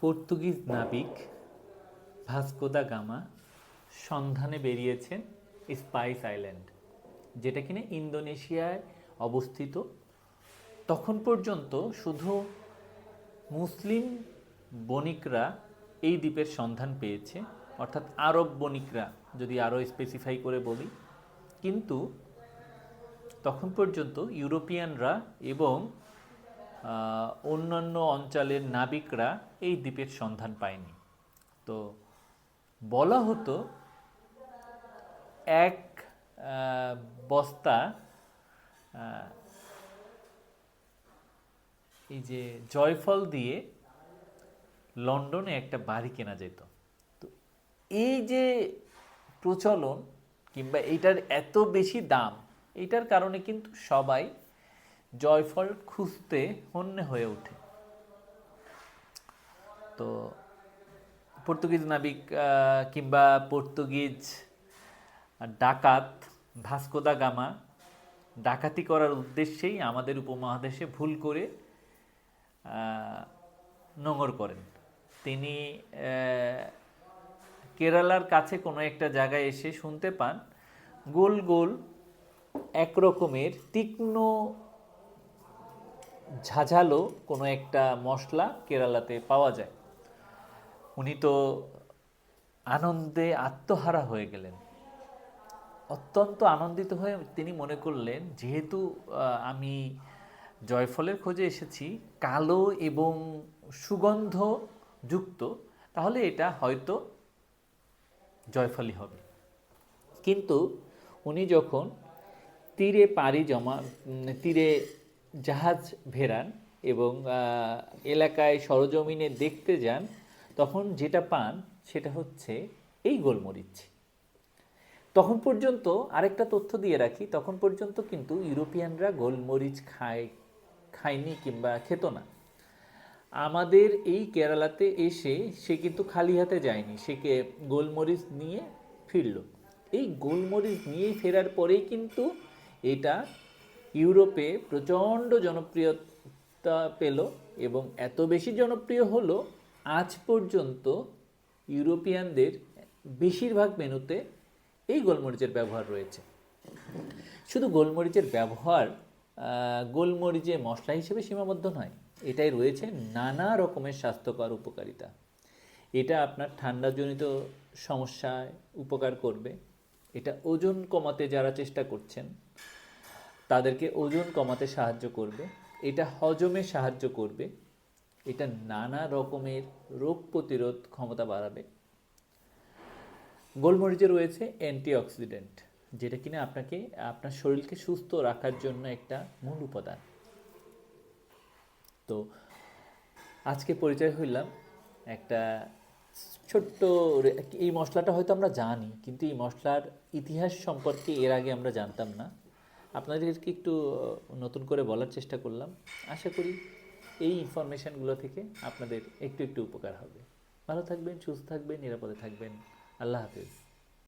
Portuguese নাবিক Vasco da Gama সন্ধানে বেরিয়েছেন স্পাইস আইল্যান্ড, যেটা কিনা ইন্দোনেশিয়ায় অবস্থিত। তখন পর্যন্ত শুধু মুসলিম বণিকরা এই দ্বীপের সন্ধান পেয়েছে, অর্থাৎ আরব বণিকরা যদি আরও স্পেসিফাই করে বলি। কিন্তু তখন পর্যন্ত ইউরোপিয়ানরা এবং অন্যান্য অঞ্চলের নাবিকরা এই দ্বীপের সন্ধান পায়নি। তো বলা হতো এক বস্তা এই যে জয়ফল দিয়ে লন্ডনে একটা বাড়ি কেনা যেত। তো এই যে প্রচলন কিংবা এইটার এত বেশি দাম, এইটার কারণে কিন্তু সবাই জয়ফল খুঁজতে হন্যে হয়ে ওঠে। তো পর্তুগিজ নাবিক কিংবা পর্তুগিজ ডাকাত ভাস্কো দা গামা ডাকাতি করার উদ্দেশ্যেই আমাদের উপমহাদেশে ভুল করে নোঙর করেন। তিনি কেরালার কাছে কোনো একটা জায়গায় এসে শুনতে পান গোল গোল একরকমের তীক্ষ্ণ ঝাঝালো কোনো একটা মশলা কেরালাতে পাওয়া যায়। উনি তো আনন্দে আত্মহারা হয়ে গেলেন। অত্যন্ত আনন্দিত হয়ে তিনি মনে করলেন, যেহেতু আমি জয়ফলের খোঁজে এসেছি, কালো এবং সুগন্ধ যুক্ত, তাহলে এটা হয়তো জয়ফলই হবে। কিন্তু উনি যখন তীরে জাহাজ ভেড়ান এবং এলাকায় সরজমিনে দেখতে যান, তখন যেটা পান সেটা হচ্ছে এই গোলমরিচ। তখন পর্যন্ত আরেকটা তথ্য দিয়ে রাখি, তখন পর্যন্ত কিন্তু ইউরোপিয়ানরা গোলমরিচ খায়নি কিংবা খেত না। আমাদের এই কেরালাতে এসে সে কিন্তু খালি হাতে যায়নি, সে গোলমরিচ নিয়ে ফিরল। এই গোলমরিচ নিয়ে ফেরার পরেই কিন্তু এটা ইউরোপে প্রচণ্ড জনপ্রিয়তা পেল এবং এত বেশি জনপ্রিয় হলো আজ পর্যন্ত ইউরোপিয়ানদের বেশিরভাগ মেনুতে এই গোলমরিচের ব্যবহার রয়েছে। শুধু গোলমরিচের ব্যবহার গোলমরিচে মশলা হিসেবে সীমাবদ্ধ নয়, এটাই রয়েছে নানা রকমের স্বাস্থ্যকর উপকারিতা। এটা আপনার ঠান্ডাজনিত সমস্যায় উপকার করবে, এটা ওজন কমাতে যারা চেষ্টা করছেন তাদেরকে ওজন কমাতে সাহায্য করবে, এটা হজমে সাহায্য করবে, এটা নানা রকমের রোগ প্রতিরোধ ক্ষমতা বাড়াবে। গোলমরিচে রয়েছে অ্যান্টিঅক্সিডেন্ট, যেটা কিনা আপনার শরীরকে সুস্থ রাখার জন্য একটা মূল উপাদান। তো আজকে পরিচয় হইলাম একটা ছোট্ট, এই মশলাটা হয়তো আমরা জানি, কিন্তু এই মশলার ইতিহাস সম্পর্কে এর আগে আমরা জানতাম না। আপনাদেরকে একটু নতুন করে বলার চেষ্টা করলাম। আশা করি এই ইনফরমেশানগুলো থেকে আপনাদের একটু একটু উপকার হবে। ভালো থাকবেন, সুস্থ থাকবেন, নিরাপদে থাকবেন। আল্লাহ হাফেজ।